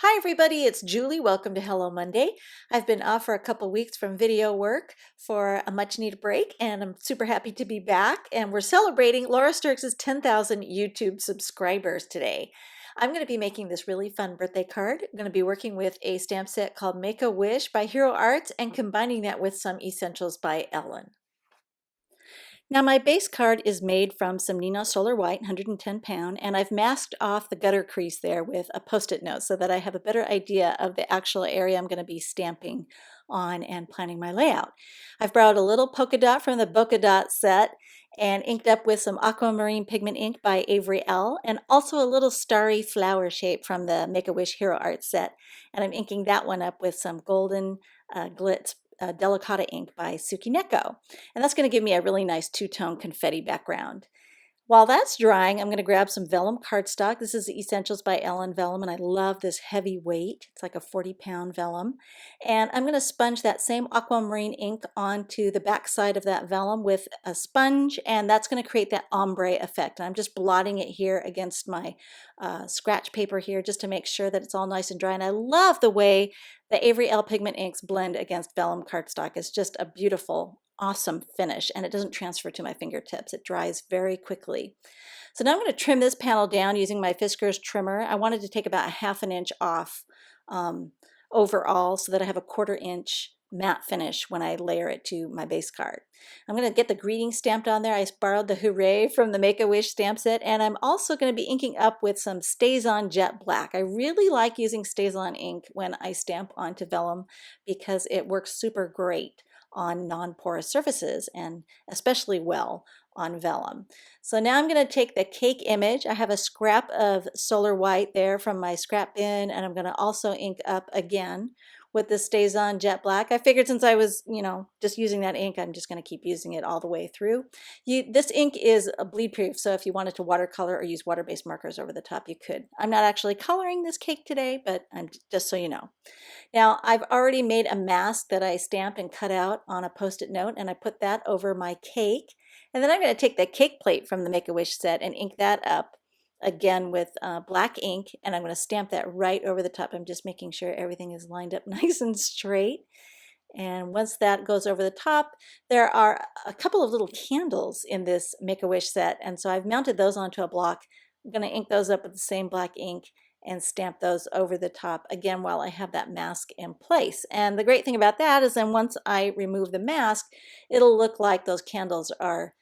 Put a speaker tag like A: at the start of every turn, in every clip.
A: Hi everybody, it's Julie. Welcome to Hello Monday. I've been off for a couple weeks from video work for a much needed break and I'm super happy to be back, and we're celebrating Laura Sturks' 10,000 YouTube subscribers today. I'm going to be making this really fun birthday card. I'm going to be working with a stamp set called Make a Wish by Hero Arts and combining that with some essentials by Ellen. Now my base card is made from some Neenah Solar White, 110 pound, and I've masked off the gutter crease there with a post-it note so that I have a better idea of the actual area I'm going to be stamping on and planning my layout. I've borrowed a little polka dot from the Polka Dot set and inked up with some aquamarine pigment ink by Avery L, and also a little starry flower shape from the Make-A-Wish Hero Art set. And I'm inking that one up with some golden glitz Delicata ink by Suki Neko. And that's going to give me a really nice two-tone confetti background. While that's drying, I'm going to grab some vellum cardstock. This is the Essentials by Ellen Vellum, and I love this heavy weight. It's like a 40-pound vellum. And I'm going to sponge that same aquamarine ink onto the back side of that vellum with a sponge, and that's going to create that ombre effect. And I'm just blotting it here against my scratch paper here just to make sure that it's all nice and dry. And I love the way the Avery L pigment inks blend against vellum cardstock. It's just a beautiful, awesome finish, and it doesn't transfer to my fingertips. It dries very quickly. So now I'm going to trim this panel down using my Fiskars trimmer. I wanted to take about a ½ inch off overall so that I have a ¼ inch matte finish when I layer it to my base card. I'm going to get the greeting stamped on there. I borrowed the Hooray from the Make-A-Wish stamp set, and I'm also going to be inking up with some StazOn Jet Black. I really like using StazOn ink when I stamp onto vellum because it works super great on non-porous surfaces and especially well on vellum. So now I'm going to take the cake image. I have a scrap of Solar White there from my scrap bin, and I'm going to also ink up again with the StazOn Jet Black. I figured since I was, just using that ink, I'm just going to keep using it all the way through. This ink is bleed proof, so if you wanted to watercolor or use water-based markers over the top, you could. I'm not actually coloring this cake today, but I'm just so you know. Now, I've already made a mask that I stamp and cut out on a post-it note, and I put that over my cake. And then I'm going to take the cake plate from the Make-A-Wish set and ink that up again with black ink, and I'm going to stamp that right over the top. I'm just making sure everything is lined up nice and straight. And once that goes over the top, there are a couple of little candles in this Make-A-Wish set, and so I've mounted those onto a block. I'm going to ink those up with the same black ink and stamp those over the top again while I have that mask in place. And the great thing about that is then once I remove the mask, it'll look like those candles are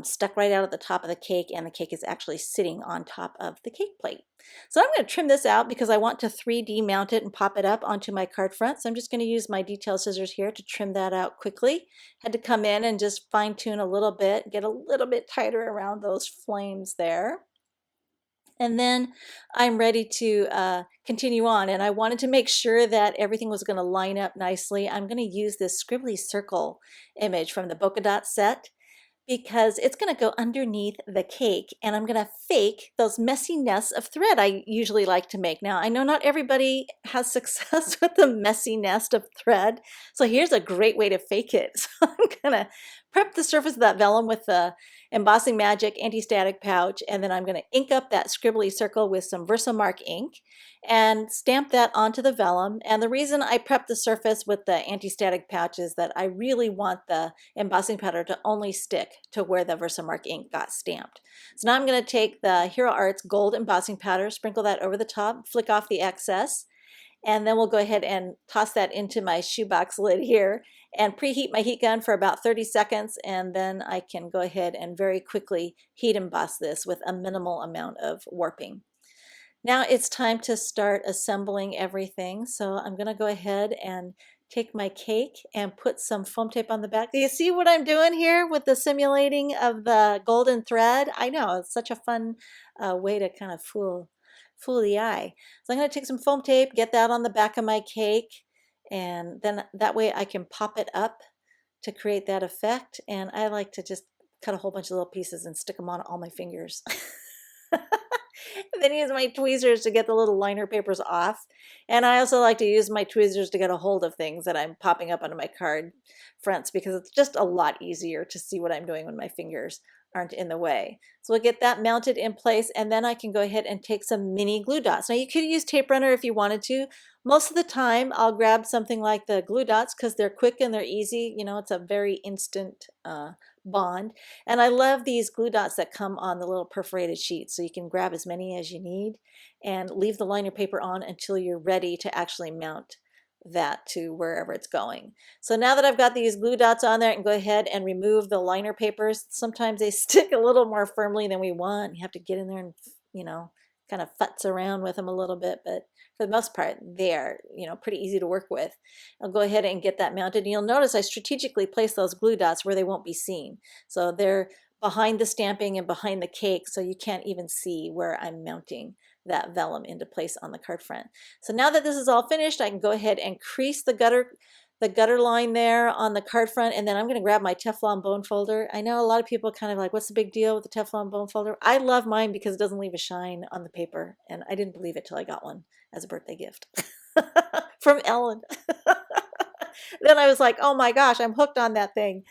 A: stuck right out at the top of the cake, and the cake is actually sitting on top of the cake plate. So I'm going to trim this out because I want to 3D mount it and pop it up onto my card front. So I'm just going to use my detail scissors here to trim that out quickly. Had to come in and just fine tune a little bit, get a little bit tighter around those flames there. And then I'm ready to continue on, and I wanted to make sure that everything was going to line up nicely. I'm going to use this scribbly circle image from the Polka Dot set because it's going to go underneath the cake, and I'm going to fake those messy nests of thread I usually like to make. Now, I know not everybody has success with the messy nest of thread, so here's a great way to fake it. So I'm going to prep the surface of that vellum with the Embossing Magic anti-static pouch, and then I'm going to ink up that scribbly circle with some Versamark ink and stamp that onto the vellum. And the reason I prep the surface with the anti-static pouch is that I really want the embossing powder to only stick to where the Versamark ink got stamped. So now I'm going to take the Hero Arts gold embossing powder, sprinkle that over the top, flick off the excess, and then we'll go ahead and toss that into my shoebox lid here and preheat my heat gun for about 30 seconds, and then I can go ahead and very quickly heat emboss this with a minimal amount of warping. Now it's time to start assembling everything. So I'm going to go ahead and take my cake and put some foam tape on the back. Do you see what I'm doing here with the simulating of the golden thread? I know, it's such a fun way to kind of fool the eye. So I'm going to take some foam tape, get that on the back of my cake, and then that way I can pop it up to create that effect. And I like to just cut a whole bunch of little pieces and stick them on all my fingers. And then use my tweezers to get the little liner papers off. And I also like to use my tweezers to get a hold of things that I'm popping up onto my card fronts because it's just a lot easier to see what I'm doing with my fingers aren't in the way. So we'll get that mounted in place, and then I can go ahead and take some mini glue dots. Now you could use tape runner if you wanted to. Most of the time I'll grab something like the glue dots because they're quick and they're easy. You know, it's a very instant bond. And I love these glue dots that come on the little perforated sheets, so you can grab as many as you need and leave the liner paper on until you're ready to actually mount that to wherever it's going. So now that I've got these glue dots on there, I can go ahead and remove the liner papers. Sometimes they stick a little more firmly than we want. You have to get in there and, you know, kind of futz around with them a little bit, but for the most part, they're, you know, pretty easy to work with. I'll go ahead and get that mounted. And you'll notice I strategically place those glue dots where they won't be seen. So they're behind the stamping and behind the cake, so you can't even see where I'm mounting that vellum into place on the card front. So now that this is all finished, I can go ahead and crease the gutter line there on the card front, and then I'm going to grab my Teflon bone folder. I know a lot of people kind of like, what's the big deal with the Teflon bone folder? I love mine because it doesn't leave a shine on the paper, and I didn't believe it till I got one as a birthday gift from Ellen. Then I was like, oh my gosh, I'm hooked on that thing.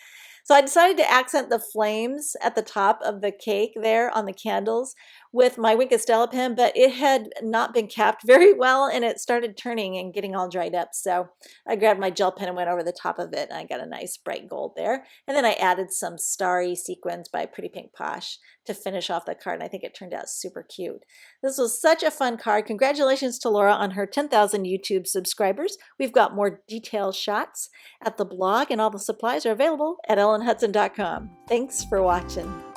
A: So I decided to accent the flames at the top of the cake there on the candles with my Wink of Stella pen, but it had not been capped very well and it started turning and getting all dried up. So I grabbed my gel pen and went over the top of it, and I got a nice bright gold there. And then I added some starry sequins by Pretty Pink Posh to finish off the card, and I think it turned out super cute. This was such a fun card. Congratulations to Laura on her 10,000 YouTube subscribers. We've got more detailed shots at the blog, and all the supplies are available at ellenhutson.com. Thanks for watching.